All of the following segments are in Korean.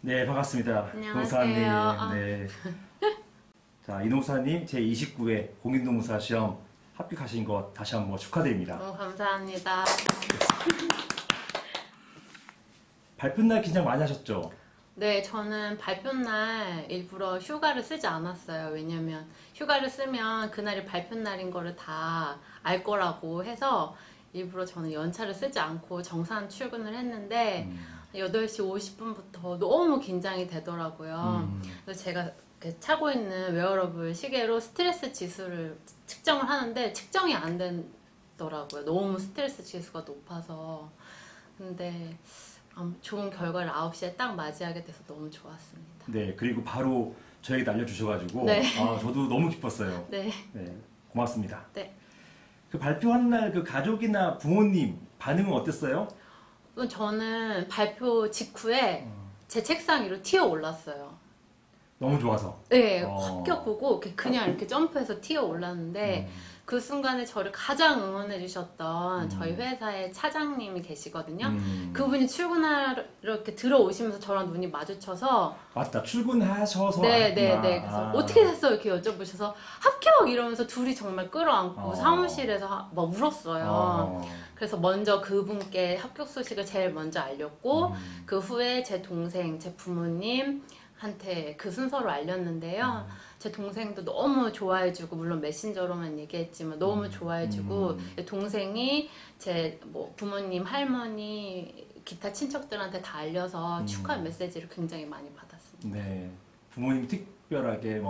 네, 반갑습니다. 안녕하세요. 이농사님. 네. 자, 이농사님 제29회 공인노무사 시험 합격하신 것 다시 한번 축하드립니다. 너무 감사합니다. 발표날 긴장 많이 하셨죠? 네, 저는 발표날 일부러 휴가를 쓰지 않았어요. 왜냐면 휴가를 쓰면 그날이 발표날인 거를 다 알 거라고 해서 일부러 저는 연차를 쓰지 않고 정산 출근을 했는데 8시 50분부터 너무 긴장이 되더라고요. 그래서 제가 차고 있는 웨어러블 시계로 스트레스 지수를 측정을 하는데 측정이 안 되더라고요. 너무 스트레스 지수가 높아서. 근데 좋은 결과를 9시에 딱 맞이하게 돼서 너무 좋았습니다. 네, 그리고 바로 저에게 알려주셔가지고 네. 저도 너무 기뻤어요. 네. 네, 고맙습니다. 네. 그 발표하는 날 그 가족이나 부모님 반응은 어땠어요? 저는 발표 직후에 제 책상 위로 튀어 올랐어요. 너무 좋아서. 네, 합격 보고 그냥 이렇게 점프해서 튀어 올랐는데 그 순간에 저를 가장 응원해 주셨던 저희 회사의 차장님이 계시거든요. 그분이 출근하러 이렇게 들어오시면서 저랑 눈이 마주쳐서 맞다, 출근하셔서 네. 알았구나. 그래서 어떻게 됐어? 이렇게 여쭤보셔서 합격! 이러면서 둘이 정말 끌어안고 사무실에서 막 울었어요. 그래서 먼저 그분께 합격 소식을 제일 먼저 알렸고 그 후에 제 동생, 제 부모님한테 그 순서로 알렸는데요. 제 동생도 너무 좋아해주고, 물론 메신저로만 얘기했지만 너무 좋아해주고, 동생이 제 부모님, 할머니, 기타 친척들한테 다 알려서 축하 메시지를 굉장히 많이 받았습니다. 네, 부모님 특별하게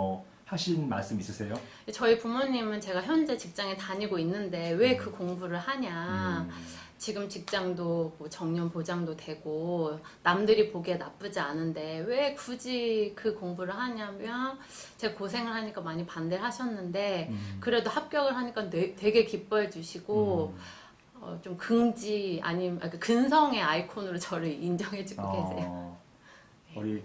하신 말씀 있으세요? 저희 부모님은 제가 현재 직장에 다니고 있는데 왜 그 공부를 하냐. 지금 직장도 정년 보장도 되고 남들이 보기에 나쁘지 않은데 왜 굳이 그 공부를 하냐면 제가 고생을 하니까 많이 반대를 하셨는데 그래도 합격을 하니까 되게 기뻐해 주시고 좀 긍지 아니면 근성의 아이콘으로 저를 인정해주고 계세요. 우리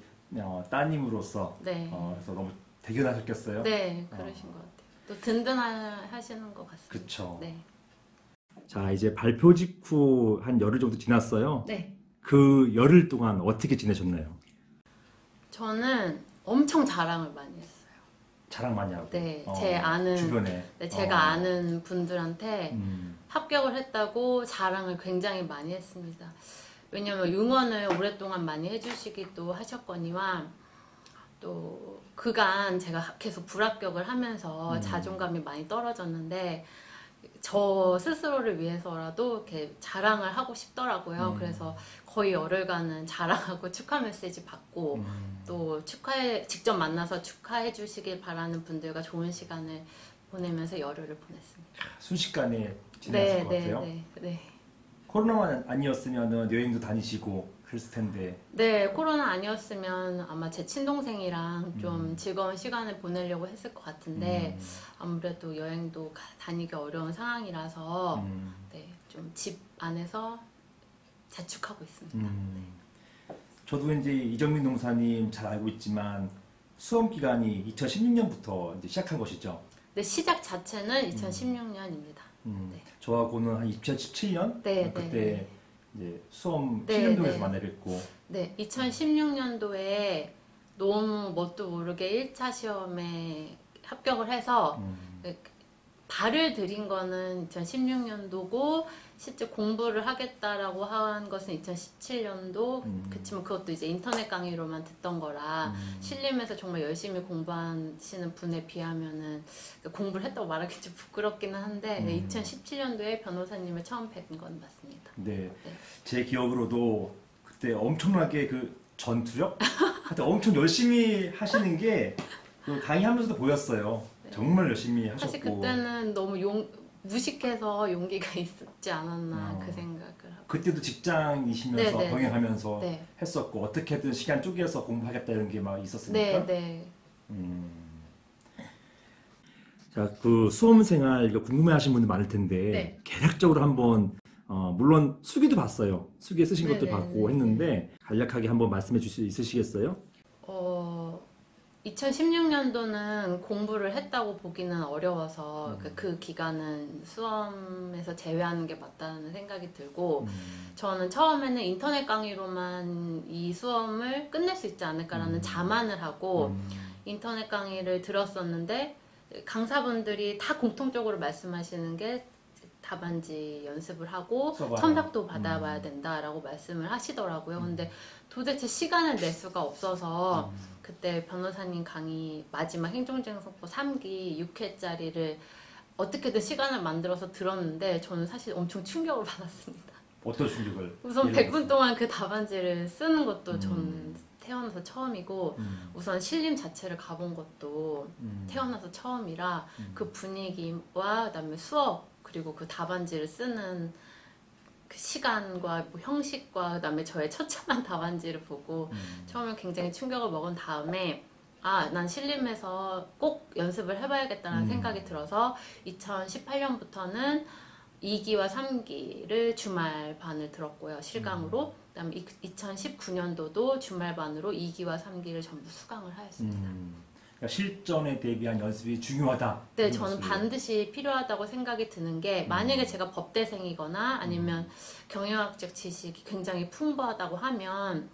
따님으로서 네. 그래서 너무 대견하셨겠어요? 네, 그러신 것 같아요. 또 든든하시는 것 같습니다. 그쵸. 네. 자, 이제 발표 직후 한 열흘 정도 지났어요. 네. 그 열흘 동안 어떻게 지내셨나요? 저는 엄청 자랑을 많이 했어요. 자랑 많이 하고. 네, 제 아는 주변에. 네, 제가 아는 분들한테 합격을 했다고 자랑을 굉장히 많이 했습니다. 왜냐면 응원을 오랫동안 많이 해주시기도 하셨거니와 또 그간 제가 계속 불합격을 하면서 자존감이 많이 떨어졌는데 저 스스로를 위해서라도 이렇게 자랑을 하고 싶더라고요. 그래서 거의 열흘간은 자랑하고 축하 메시지 받고 또 직접 만나서 축하해 주시길 바라는 분들과 좋은 시간을 보내면서 열흘을 보냈습니다. 순식간에 지나셨을 것 같아요. 네. 코로나만 아니었으면 여행도 다니시고 그랬을 텐데. 네, 코로나 아니었으면 아마 제 친동생이랑 좀 즐거운 시간을 보내려고 했을 것 같은데 아무래도 여행도 다니기 어려운 상황이라서 네, 좀 집 안에서 자축하고 있습니다. 저도 이제 이정민 농사님 잘 알고 있지만 수험 기간이 2016년부터 이제 시작한 것이죠. 네, 시작 자체는 2016년입니다. 네. 저하고는 한 2017년 그때 이제 수험 신림동에서 만나 뵙고. 네, 2016년도에 너무 뭣도 모르게 1차 시험에 합격을 해서 발을 들인 거는 2016년도고 실제 공부를 하겠다라고 한 것은 2017년도. 그치만 그것도 이제 인터넷 강의로만 듣던 거라 신림에서 정말 열심히 공부하시는 분에 비하면은 공부를 했다고 말하기 좀 부끄럽기는 한데 2017년도에 변호사님을 처음 뵌 건 맞습니다. 네. 제 기억으로도 그때 엄청나게 그 전투력? 하여튼 엄청 열심히 하시는 게 그 강의하면서도 보였어요. 정말 열심히 하셨고. 사실 그때는 너무 무식해서 용기가 있지 않았나 그 생각을 하고. 그때도 직장이시면서 병행하면서 네. 했었고 어떻게든 시간 쪼개서 공부하겠다 이런 게 막 있었으니까. 네. 자, 그 수험생활 이거 궁금해하시는 분들 많을 텐데 개략적으로 한번 물론 수기도 봤어요. 수기에 쓰신 것도 봤고 했는데 간략하게 한번 말씀해 주실 수 있으시겠어요? 2016년도는 공부를 했다고 보기는 어려워서 그 기간은 수험에서 제외하는 게 맞다는 생각이 들고 저는 처음에는 인터넷 강의로만 이 수험을 끝낼 수 있지 않을까라는 자만을 하고 인터넷 강의를 들었었는데 강사분들이 다 공통적으로 말씀하시는 게 답안지 연습을 하고 첨삭도 받아봐야 된다라고 말씀을 하시더라고요. 근데 도대체 시간을 낼 수가 없어서 그때 변호사님 강의 마지막 행정쟁송법 3기 6회짜리를 어떻게든 시간을 만들어서 들었는데 저는 사실 엄청 충격을 받았습니다. 어떤 충격을? 우선 100분 동안 그 답안지를 쓰는 것도 저는 태어나서 처음이고 우선 신림 자체를 가본 것도 태어나서 처음이라 그 분위기와 그다음에 수업 그리고 그 답안지를 쓰는 그 시간과 뭐 형식과 그다음에 저의 처참한 답안지를 보고 처음에 굉장히 충격을 먹은 다음에 난 신림에서 꼭 연습을 해봐야겠다는 생각이 들어서 2018년부터는 2기와 3기를 주말반을 들었고요. 실강으로. 그다음에 2019년도도 주말반으로 2기와 3기를 전부 수강을 하였습니다. 그러니까 실전에 대비한 연습이 중요하다. 네, 저는 반드시 필요하다고 생각이 드는 게 만약에 제가 법대생이거나 아니면 경영학적 지식이 굉장히 풍부하다고 하면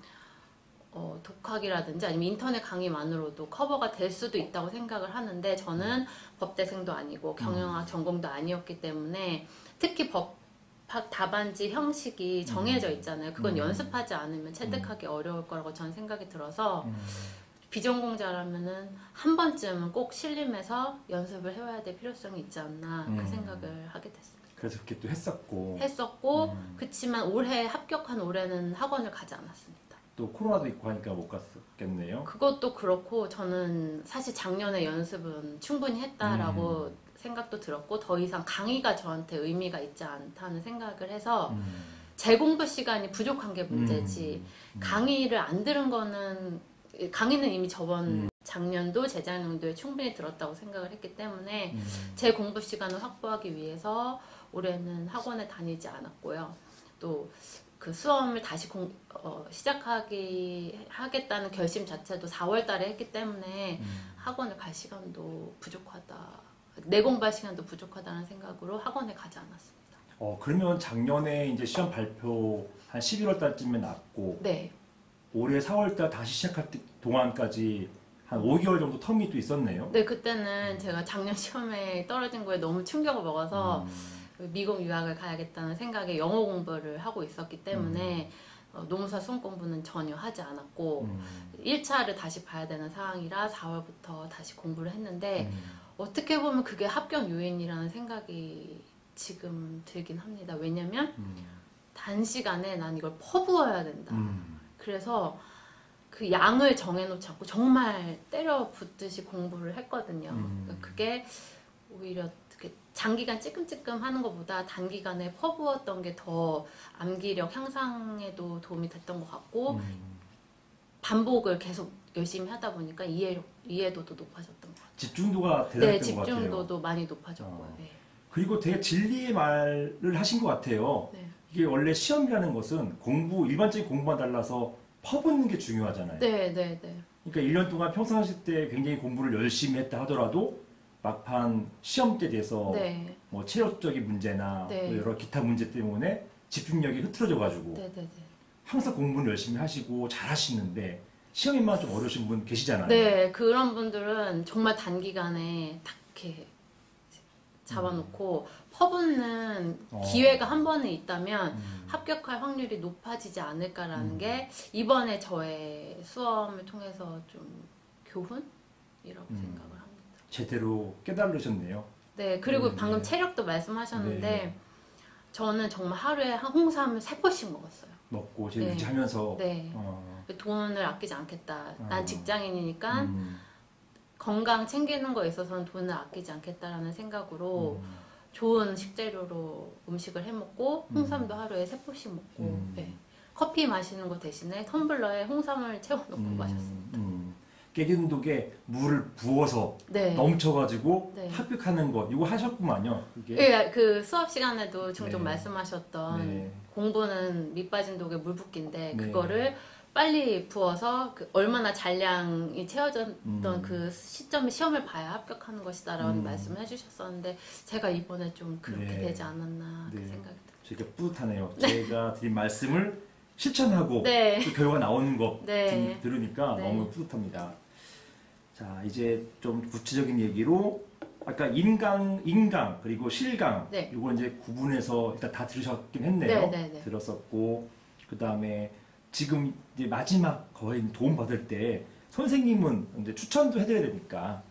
독학이라든지 아니면 인터넷 강의만으로도 커버가 될 수도 있다고 생각을 하는데 저는 법대생도 아니고 경영학 전공도 아니었기 때문에 특히 법학 답안지 형식이 정해져 있잖아요. 그건 연습하지 않으면 체득하기 어려울 거라고 저는 생각이 들어서 비전공자라면은 한 번쯤은 꼭 신림에서 연습을 해와야 될 필요성이 있지 않나 그 생각을 하게 됐습니다. 그래서 그렇게 또 했었고 그치만 올해 합격한 올해는 학원을 가지 않았습니다. 또 코로나도 있고 하니까 못 갔겠네요. 그것도 그렇고 저는 사실 작년에 연습은 충분히 했다라고 생각도 들었고 더 이상 강의가 저한테 의미가 있지 않다는 생각을 해서 재공부 시간이 부족한 게 문제지 강의를 안 들은 거는 강의는 이미 저번 작년도 재작년도에 충분히 들었다고 생각을 했기 때문에 제 공부 시간을 확보하기 위해서 올해는 학원에 다니지 않았고요. 또 그 수험을 다시 하겠다는 결심 자체도 4월 달에 했기 때문에 학원을 갈 시간도 부족하다. 내공부할 시간도 부족하다는 생각으로 학원에 가지 않았습니다. 그러면 작년에 이제 시험 발표 한 11월 달쯤에 났고 네. 올해 4월 달 다시 시작할 때 동안까지 한 5개월 정도 텀이 또 있었네요. 네, 그때는 제가 작년 시험에 떨어진 거에 너무 충격을 먹어서 미국 유학을 가야겠다는 생각에 영어 공부를 하고 있었기 때문에 노무사 수험 공부는 전혀 하지 않았고 1차를 다시 봐야 되는 상황이라 4월부터 다시 공부를 했는데 어떻게 보면 그게 합격 요인이라는 생각이 지금 들긴 합니다. 왜냐면 단시간에 난 이걸 퍼부어야 된다. 그래서 그 양을 정해놓지 않고 정말 때려 붓듯이 공부를 했거든요. 그게 오히려 장기간 찌끔찌끔 하는 것보다 단기간에 퍼부었던 게 더 암기력 향상에도 도움이 됐던 것 같고 반복을 계속 열심히 하다 보니까 이해도도 높아졌던 것 같아요. 집중도가 대단했던 네, 것 같아요. 집중도도 많이 높아졌고요. 네. 그리고 되게 진리의 말을 하신 것 같아요. 네. 이게 원래 시험이라는 것은 일반적인 공부와 달라서 퍼붓는 게 중요하잖아요. 네. 그러니까 1년 동안 평상시 때 굉장히 공부를 열심히 했다 하더라도 막판 시험 때 돼서 네. 뭐 체력적인 문제나 네. 또 여러 기타 문제 때문에 집중력이 흐트러져가지고 네. 항상 공부는 열심히 하시고 잘하시는데 시험에만 좀 어려우신 분 계시잖아요. 네, 그런 분들은 정말 단기간에 딱 이렇게 잡아놓고 퍼붓는 기회가 한 번은 있다면 합격할 확률이 높아지지 않을까라는 게 이번에 저의 수험을 통해서 좀 교훈이라고 생각을 합니다. 제대로 깨달으셨네요. 네, 그리고 방금 체력도 말씀하셨는데 네. 저는 정말 하루에 홍삼을 3포씩 먹었어요. 먹고 제일 네. 유지하면서 네. 돈을 아끼지 않겠다. 난 직장인이니까 건강 챙기는 거에 있어서는 돈을 아끼지 않겠다라는 생각으로 좋은 식재료로 음식을 해먹고 홍삼도 하루에 3포씩 먹고 네. 커피 마시는 거 대신에 텀블러에 홍삼을 채워놓고 마셨습니다. 깨기운동에 물을 부어서 네. 넘쳐가지고 네. 합격하는 거 이거 하셨구만요. 그게. 네, 그 수업 시간에도 종종 네. 말씀하셨던 네. 공부는 밑 빠진 독에 물 붓기인데 네. 그거를 빨리 부어서 얼마나 잔량이 채워졌던 그 시점에 시험을 봐야 합격하는 것이다라는 말씀을 해주셨었는데 제가 이번에 좀 그렇게 네. 되지 않았나 그 네. 생각이 들어요. 되게 뿌듯하네요. 제가 드린 말씀을 실천하고 네. 그 결과가 나오는 거 네. 들으니까 네. 너무 뿌듯합니다. 자, 이제 좀 구체적인 얘기로 아까 인강 그리고 실강 네. 이거 이제 구분해서 일단 다 들으셨긴 했네요. 네. 들었었고 그 다음에 지금 이제 마지막 거의 도움 받을 때 선생님은 이제 추천도 해드려야 되니까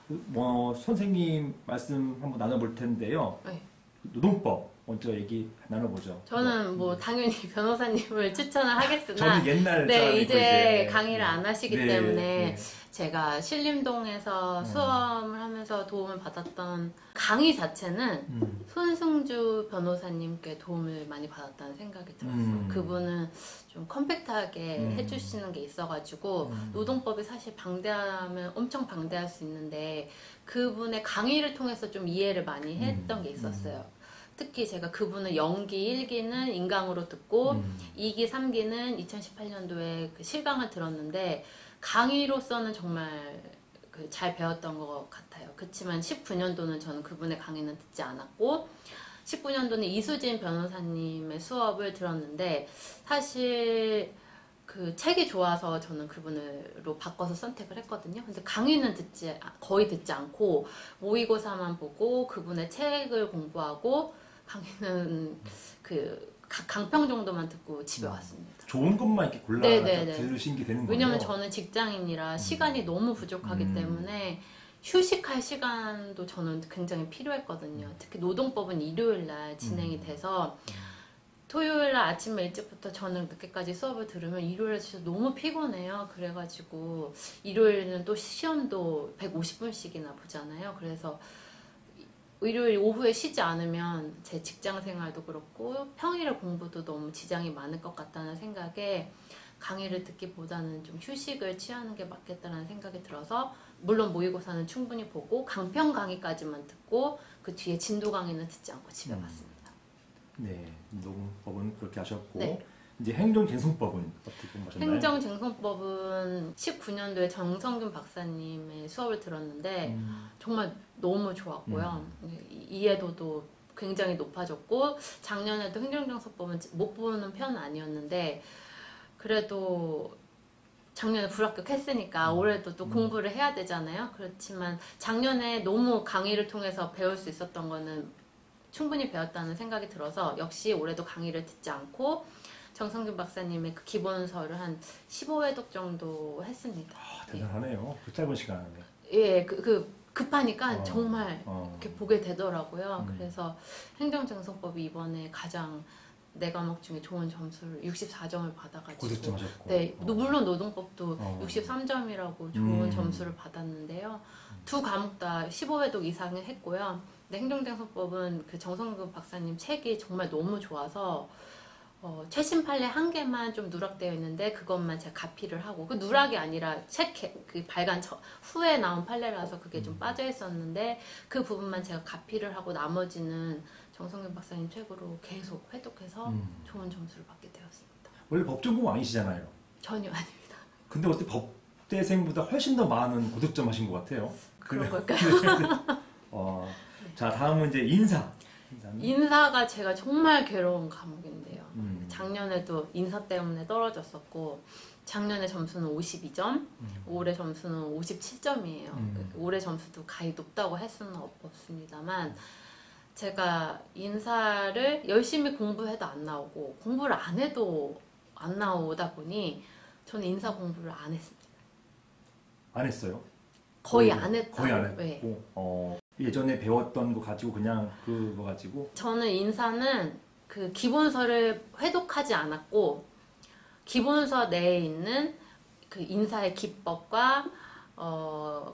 뭐 선생님 말씀 한번 나눠볼 텐데요. 네. 노동법 먼저 얘기 나눠보죠. 저는 뭐 당연히 변호사님을 추천을 하겠으나 저는 옛날 네, 사람이고 이제 강의를 안 하시기 네, 때문에 네. 제가 신림동에서 수험을 하면서 도움을 받았던 강의 자체는 손승주 변호사님께 도움을 많이 받았다는 생각이 들었어요. 그분은 좀 컴팩트하게 해주시는 게 있어가지고 노동법이 사실 방대하면 엄청 방대할 수 있는데 그분의 강의를 통해서 좀 이해를 많이 했던 게 있었어요. 특히 제가 그분은 연기 1기는 인강으로 듣고 2기, 3기는 2018년도에 그 실강을 들었는데 강의로서는 정말 잘 배웠던 것 같아요. 그렇지만 19년도는 저는 그분의 강의는 듣지 않았고 19년도는 이수진 변호사님의 수업을 들었는데 사실 그 책이 좋아서 저는 그분으로 바꿔서 선택을 했거든요. 근데 강의는 거의 듣지 않고 모의고사만 보고 그분의 책을 공부하고 강의는 각 강평 정도만 듣고 집에 왔습니다. 좋은 것만 이렇게 골라 들으신 게 되는 거예요. 왜냐면 저는 직장인이라 시간이 너무 부족하기 때문에 휴식할 시간도 저는 굉장히 필요했거든요. 특히 노동법은 일요일 날 진행이 돼서 토요일 날 아침에 일찍부터 저녁 늦게까지 수업을 들으면 일요일에 진짜 너무 피곤해요. 그래가지고 일요일은 또 시험도 150분씩이나 보잖아요. 그래서 일요일 오후에 쉬지 않으면 제 직장 생활도 그렇고 평일에 공부도 너무 지장이 많을 것 같다는 생각에 강의를 듣기보다는 좀 휴식을 취하는 게 맞겠다는 생각이 들어서 물론 모의고사는 충분히 보고 강평 강의까지만 듣고 그 뒤에 진도 강의는 듣지 않고 집에 갔습니다. 네, 노동법은 그렇게 하셨고 네. 이제 행정쟁송법은 어떻게 공부하셨나요? 행정쟁송법은 19년도에 정성균 박사님의 수업을 들었는데 정말 너무 좋았고요. 이해도도 굉장히 높아졌고 작년에도 행정쟁송법은 못 보는 편은 아니었는데 그래도 작년에 불합격했으니까 올해도 또 공부를 해야 되잖아요. 그렇지만 작년에 너무 강의를 통해서 배울 수 있었던 거는 충분히 배웠다는 생각이 들어서 역시 올해도 강의를 듣지 않고 정성균 박사님의 그 기본서를 한 15회독 정도 했습니다. 대단하네요. 그 짧은 시간 안에. 예, 급하니까 정말 이렇게 보게 되더라고요. 그래서 행정쟁송법이 이번에 가장 네 과목 중에 좋은 점수를 64점을 받아가지고 고득점하셨고. 네, 물론 노동법도 63점이라고 좋은 점수를 받았는데요. 두 과목 다 15회독 이상을 했고요. 근데 행정쟁송법은 그 정성균 박사님 책이 정말 너무 좋아서 최신 판례 한 개만 좀 누락되어 있는데 그것만 제가 가피를 하고 그 누락이 아니라 그 발간 후에 나온 판례라서 그게 좀 빠져 있었는데 그 부분만 제가 가피를 하고 나머지는 정성균 박사님 책으로 계속 회독해서 좋은 점수를 받게 되었습니다. 원래 법전공 아니시잖아요. 전혀 아닙니다. 근데 어떻게 법대생보다 훨씬 더 많은 고득점 하신 것 같아요. 그런 걸까요? 자, 다음은 이제 인사. 인사가 제가 정말 괴로운 과목인데요. 작년에도 인사 때문에 떨어졌었고 작년에 점수는 52점, 올해 점수는 57점이에요. 올해 점수도 가히 높다고 할 수는 없습니다만 제가 인사를 열심히 공부해도 안 나오고 공부를 안 해도 안 나오다 보니 저는 인사 공부를 안 했습니다. 안 했어요? 거의 안 했다. 거의 안 했고 예전에 배웠던 거 가지고 그냥 그거 가지고 저는 인사는 그 기본서를 회독하지 않았고 기본서 내에 있는 그 인사의 기법과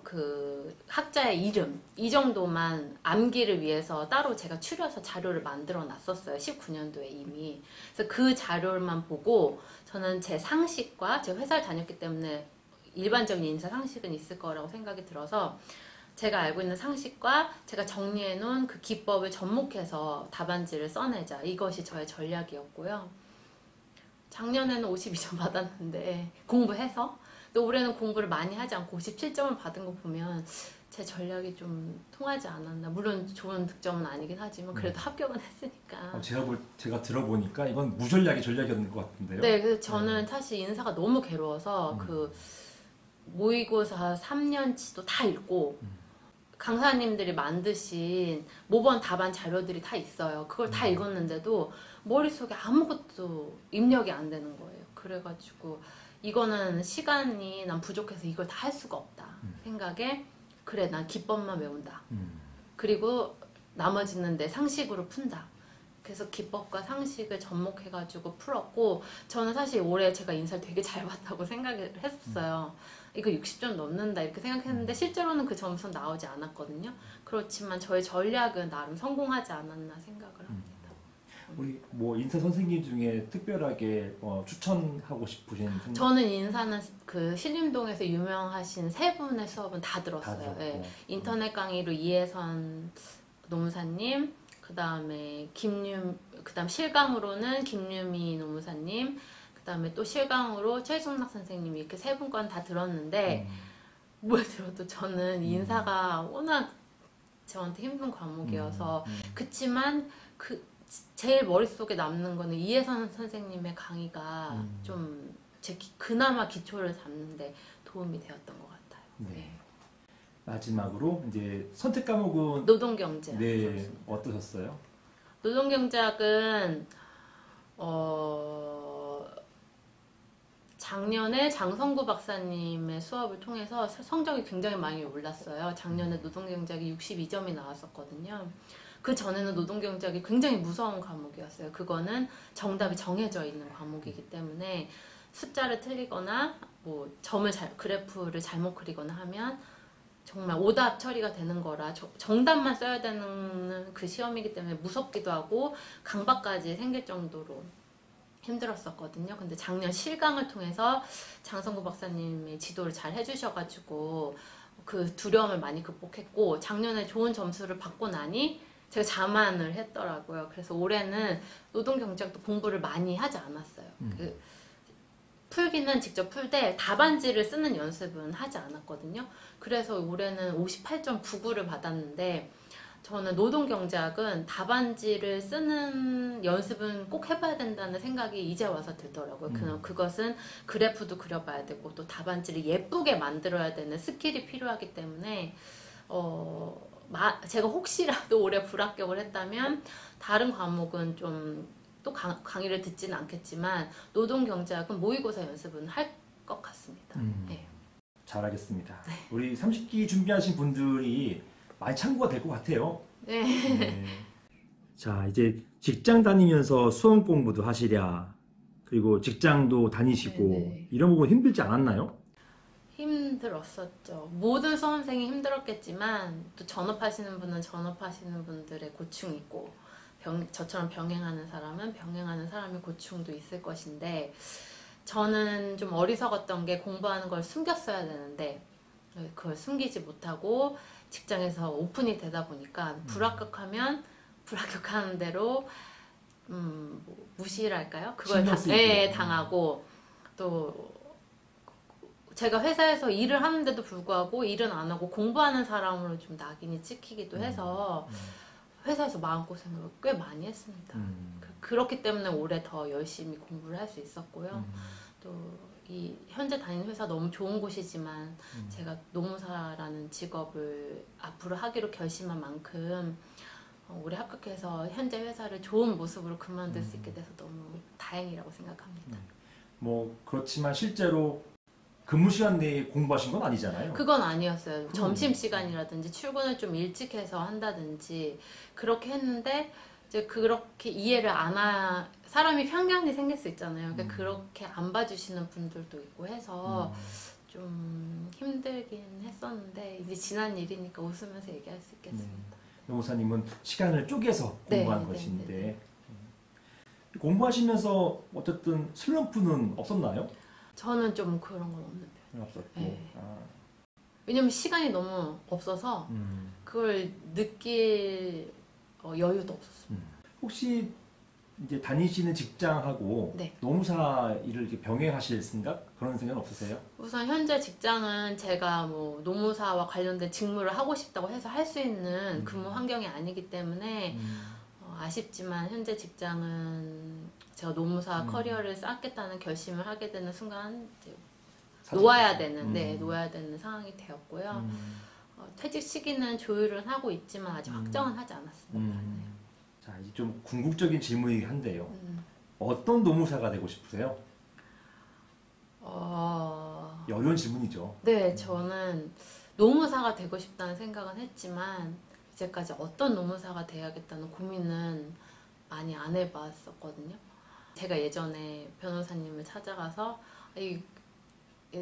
그 학자의 이름 이 정도만 암기를 위해서 따로 제가 추려서 자료를 만들어 놨었어요. 19년도에 이미. 그래서 그 자료만 보고 저는 제 상식과 제가 회사를 다녔기 때문에 일반적인 인사 상식은 있을 거라고 생각이 들어서 제가 알고 있는 상식과 제가 정리해 놓은 그 기법을 접목해서 답안지를 써내자. 이것이 저의 전략이었고요. 작년에는 52점 받았는데 공부해서 또 올해는 공부를 많이 하지 않고 57점을 받은 거 보면 제 전략이 좀 통하지 않았나. 물론 좋은 득점은 아니긴 하지만 그래도 합격은 했으니까. 제가 들어보니까 이건 무전략의 전략이었는 것 같은데요. 네, 그래서 저는 사실 인사가 너무 괴로워서 그 모의고사 3년치도 다 읽고 강사님들이 만드신 모범 답안 자료들이 다 있어요. 그걸 다 읽었는데도 머릿속에 아무것도 입력이 안 되는 거예요. 그래가지고 이거는 시간이 난 부족해서 이걸 다 할 수가 없다 생각에 그래 난 기법만 외운다. 그리고 나머지는 내 상식으로 푼다. 그래서 기법과 상식을 접목해가지고 풀었고 저는 사실 올해 제가 인사를 되게 잘 봤다고 생각을 했었어요. 이거 60점 넘는다 이렇게 생각했는데 실제로는 그 점수는 나오지 않았거든요. 그렇지만 저의 전략은 나름 성공하지 않았나 생각을 합니다. 우리 뭐 인사 선생님 중에 특별하게 추천하고 싶으신 선생님? 저는 인사는 그 신림동에서 유명하신 세 분의 수업은 다 들었어요. 네. 인터넷 강의로 이혜선 노무사님, 그 다음에 그다음 실강으로는 김유미 노무사님, 그 다음에 또 실강으로 최승락 선생님 이렇게 세 분 건 다 들었는데 뭘 들어도 저는 인사가 워낙 저한테 힘든 과목이어서 그치만 제일 머릿속에 남는 거는 이혜선 선생님의 강의가 좀 그나마 기초를 잡는데 도움이 되었던 것 같아요. 네. 마지막으로 이제 선택 과목은 노동경제. 네, 어떠셨어요? 노동경제학은 작년에 장성구 박사님의 수업을 통해서 성적이 굉장히 많이 올랐어요. 작년에 노동경제학이 62점이 나왔었거든요. 그 전에는 노동경제학이 굉장히 무서운 과목이었어요. 그거는 정답이 정해져 있는 과목이기 때문에 숫자를 틀리거나 뭐 그래프를 잘못 그리거나 하면 정말 오답 처리가 되는 거라 정답만 써야 되는 그 시험이기 때문에 무섭기도 하고 강박까지 생길 정도로 힘들었었거든요. 근데 작년 실강을 통해서 장성구 박사님의 지도를 잘 해주셔가지고 그 두려움을 많이 극복했고 작년에 좋은 점수를 받고 나니 제가 자만을 했더라고요. 그래서 올해는 노동경제학도 공부를 많이 하지 않았어요. 풀기는 직접 풀되 답안지를 쓰는 연습은 하지 않았거든요. 그래서 올해는 58.99를 받았는데 저는 노동경제학은 답안지를 쓰는 연습은 꼭 해봐야 된다는 생각이 이제 와서 들더라고요. 그것은 그래프도 그려봐야 되고 또 답안지를 예쁘게 만들어야 되는 스킬이 필요하기 때문에 제가 혹시라도 올해 불합격을 했다면 다른 과목은 좀 또 강의를 듣지는 않겠지만 노동경제학은 모의고사 연습은 할 것 같습니다. 네. 잘하겠습니다. 네. 우리 30기 준비하신 분들이 많이 참고가 될 것 같아요. 네. 네. 자, 이제 직장 다니면서 수험 공부도 하시랴. 그리고 직장도 다니시고 네네. 이런 부분 힘들지 않았나요? 힘들었었죠. 모든 수험생이 힘들었겠지만 또 전업하시는 분은 전업하시는 분들의 고충이 있고 저처럼 병행하는 사람은 병행하는 사람의 고충도 있을 것인데 저는 좀 어리석었던 게 공부하는 걸 숨겼어야 되는데 그걸 숨기지 못하고 직장에서 오픈이 되다 보니까 불합격하면 불합격하는 대로 뭐 무시랄까요? 그걸 당하고 또 제가 회사에서 일을 하는데도 불구하고 일은 안 하고 공부하는 사람으로 좀 낙인이 찍히기도 해서 회사에서 마음고생을 꽤 많이 했습니다. 그렇기 때문에 올해 더 열심히 공부를 할 수 있었고요. 또 이 현재 다니는 회사 너무 좋은 곳이지만 제가 노무사라는 직업을 앞으로 하기로 결심한 만큼 올해 합격해서 현재 회사를 좋은 모습으로 그만둘 수 있게 돼서 너무 다행이라고 생각합니다. 뭐 그렇지만 실제로 근무 시간 내에 공부하신 건 아니잖아요. 그건 아니었어요. 점심시간이라든지 출근을 좀 일찍 해서 한다든지 그렇게 했는데 이제 그렇게 이해를 사람이 편견이 생길 수 있잖아요. 그러니까 그렇게 안 봐주시는 분들도 있고 해서 좀 힘들긴 했었는데 이제 지난 일이니까 웃으면서 얘기할 수 있겠습니다. 노무사님은 시간을 쪼개서 공부한 것인데 공부하시면서 어쨌든 슬럼프는 없었나요? 저는 좀 그런 건 없는 편이에요. 없었고. 네. 왜냐면 시간이 너무 없어서 그걸 느낄 여유도 없었어요. 혹시 이제 다니시는 직장하고 네. 노무사 일을 이렇게 병행하실 생각? 그런 생각은 없으세요? 우선 현재 직장은 제가 뭐 노무사와 관련된 직무를 하고 싶다고 해서 할 수 있는 근무 환경이 아니기 때문에 아쉽지만 현재 직장은 제가 노무사 커리어를 쌓겠다는 결심을 하게 되는 순간 이제 놓아야 되는 상황이 되었고요. 퇴직 시기는 조율은 하고 있지만 아직 확정은 하지 않았습니다. 자, 이제 좀 궁극적인 질문이긴 한데요. 어떤 노무사가 되고 싶으세요? 어려운 질문이죠. 네, 저는 노무사가 되고 싶다는 생각은 했지만 이제까지 어떤 노무사가 돼야겠다는 고민은 많이 안 해봤었거든요. 제가 예전에 변호사님을 찾아가서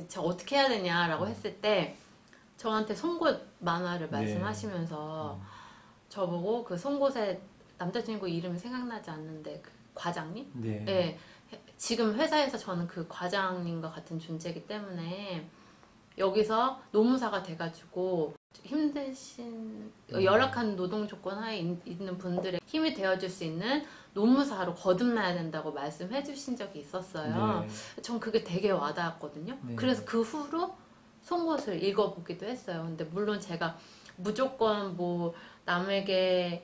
제가 어떻게 해야 되냐라고 했을 때 저한테 송곳 만화를 말씀하시면서 저보고 그 송곳의 남자친구 이름이 생각나지 않는데 그 과장님? 네. 지금 회사에서 저는 그 과장님과 같은 존재이기 때문에 여기서 노무사가 돼가지고 힘드신 열악한 노동 조건 하에 있는 분들의 힘이 되어줄 수 있는 노무사로 거듭나야 된다고 말씀해 주신 적이 있었어요. 전 그게 되게 와닿았거든요. 그래서 그 후로 송곳을 읽어보기도 했어요. 근데 물론 제가 무조건 뭐 남에게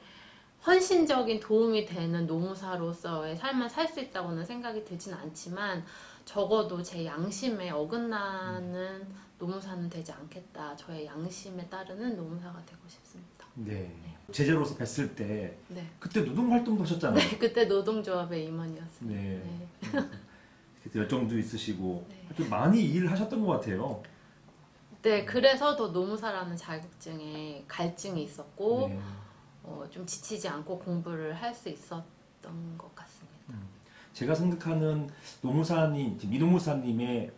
헌신적인 도움이 되는 노무사로서의 삶을 살 수 있다고는 생각이 들진 않지만 적어도 제 양심에 어긋나는 노무사는 되지 않겠다. 저의 양심에 따르는 노무사가 되고 싶습니다. 네. 제자로서 뵀을 때 그때 노동 활동도 하셨잖아요. 네, 그때 노동조합의 임원이었습니다. 네. 열정도 있으시고 좀 많이 일을 하셨던 것 같아요. 네, 그래서 더 노무사라는 자격증에 갈증이 있었고 좀 지치지 않고 공부를 할 수 있었던 것 같습니다. 제가 생각하는 노무사님, 이노무사님의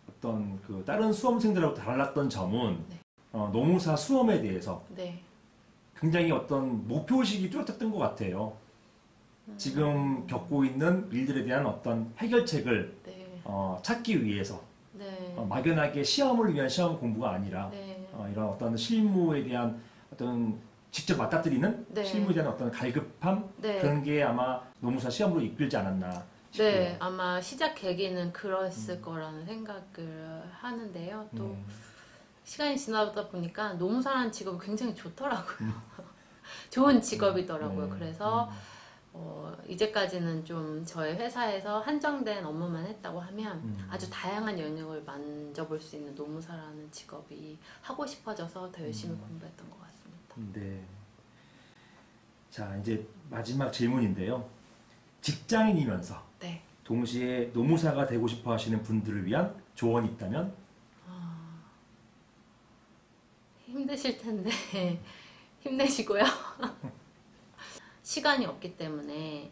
어떤 그 다른 수험생들하고 달랐던 점은 노무사 수험에 대해서 굉장히 어떤 목표의식이 뚜렷했던 것 같아요. 지금 겪고 있는 일들에 대한 어떤 해결책을 찾기 위해서 막연하게 시험을 위한 시험 공부가 아니라 이런 어떤 실무에 대한 어떤 직접 맞닥뜨리는 실무에 대한 어떤 갈급함 그런 게 아마 노무사 시험으로 이끌지 않았나 싶고요. 네, 아마 시작 계기는 그랬을 거라는 생각을 하는데요. 또 시간이 지나다 보니까 노무사라는 직업이 굉장히 좋더라고요. 좋은 직업이더라고요. 그래서 이제까지는 좀 저의 회사에서 한정된 업무만 했다고 하면 아주 다양한 영역을 만져볼 수 있는 노무사라는 직업이 하고 싶어져서 더 열심히 공부했던 것 같습니다. 네. 자, 이제 마지막 질문인데요. 직장인이면서 동시에 노무사가 되고 싶어 하시는 분들을 위한 조언이 있다면? 힘드실 텐데 힘내시고요. 시간이 없기 때문에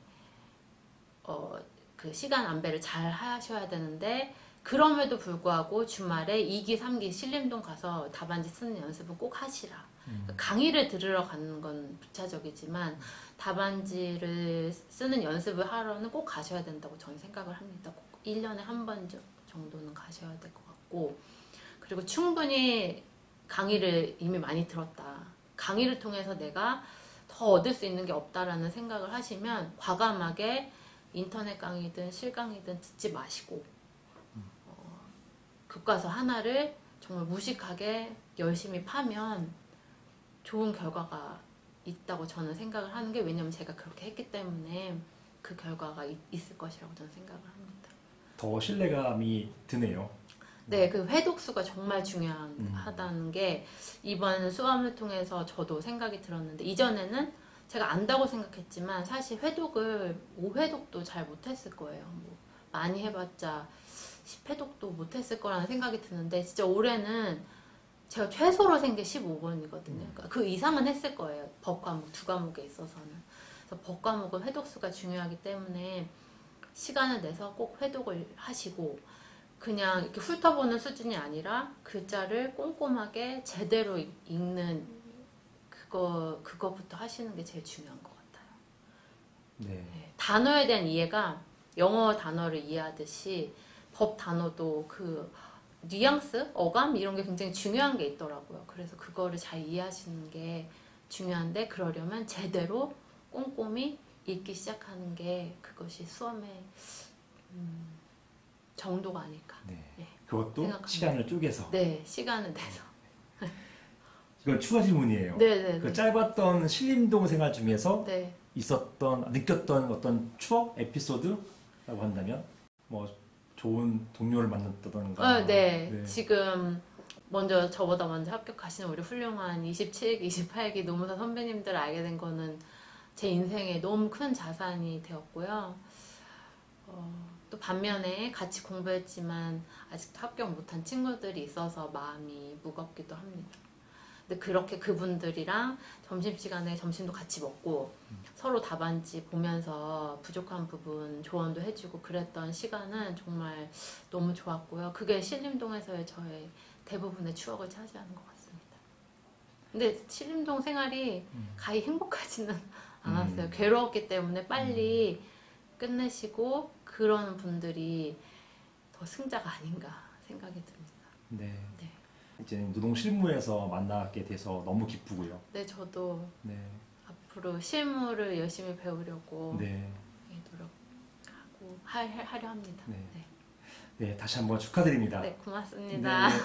그 시간 안배를 잘 하셔야 되는데 그럼에도 불구하고 주말에 2기, 3기 신림동 가서 답안지 쓰는 연습은 꼭 하시라. 강의를 들으러 가는 건 부차적이지만 답안지를 쓰는 연습을 하러는 꼭 가셔야 된다고 저는 생각을 합니다. 꼭 1년에 한 번 정도는 가셔야 될 것 같고 그리고 충분히 강의를 이미 많이 들었다. 강의를 통해서 내가 더 얻을 수 있는 게 없다라는 생각을 하시면 과감하게 인터넷 강의든 실강의든 듣지 마시고 교과서 하나를 정말 무식하게 열심히 파면 좋은 결과가 있다고 저는 생각을 하는 게 왜냐면 제가 그렇게 했기 때문에 그 결과가 있을 것이라고 저는 생각을 합니다. 더 신뢰감이 드네요. 네, 그 회독수가 정말 중요하다는 게 이번 수험을 통해서 저도 생각이 들었는데 이전에는 제가 안다고 생각했지만 사실 회독을 5회독도 잘 못했을 거예요. 뭐 많이 해봤자 10회독도 못했을 거라는 생각이 드는데 진짜 올해는 제가 최소로 센 게 15번이거든요. 그러니까 그 이상은 했을 거예요. 법 과목 2과목에 있어서는. 그래서 법 과목은 회독수가 중요하기 때문에 시간을 내서 꼭 회독을 하시고 그냥 이렇게 훑어보는 수준이 아니라 글자를 꼼꼼하게 제대로 읽는 그거부터 하시는 게 제일 중요한 것 같아요. 네, 단어에 대한 이해가 영어 단어를 이해하듯이 법 단어도 그 뉘앙스, 어감 이런 게 굉장히 중요한 게 있더라고요. 그래서 그거를 잘 이해하시는 게 중요한데 그러려면 제대로 꼼꼼히 읽기 시작하는 게 그것이 수험의 정도가 아닐까. 네. 네. 그것도 생각합니다. 시간을 쪼개서. 네, 시간을 내서. 이건 추가 질문이에요. 네네네. 그 짧았던 신림동 생활 중에서 네. 느꼈던 어떤 추억 에피소드라고 한다면 뭐 좋은 동료를 만났다던가. 네. 지금 저보다 먼저 합격하신 우리 훌륭한 27기, 28기 노무사 선배님들을 알게 된 거는 제 인생에 너무 큰 자산이 되었고요. 또 반면에 같이 공부했지만 아직도 합격 못한 친구들이 있어서 마음이 무겁기도 합니다. 근데 그렇게 그분들이랑 점심시간에 점심도 같이 먹고 서로 답안지 보면서 부족한 부분 조언도 해주고 그랬던 시간은 정말 너무 좋았고요. 그게 신림동에서의 저의 대부분의 추억을 차지하는 것 같습니다. 근데 신림동 생활이 가히 행복하지는 않았어요. 괴로웠기 때문에 빨리 끝내시고 그런 분들이 더 승자가 아닌가 생각이 듭니다. 네. 네. 이제 노동 실무에서 만나게 돼서 너무 기쁘고요. 네, 저도 네. 앞으로 실무를 열심히 배우려고 네. 노력하고 하려 합니다. 네. 네, 네, 다시 한번 축하드립니다. 네 고맙습니다. 네.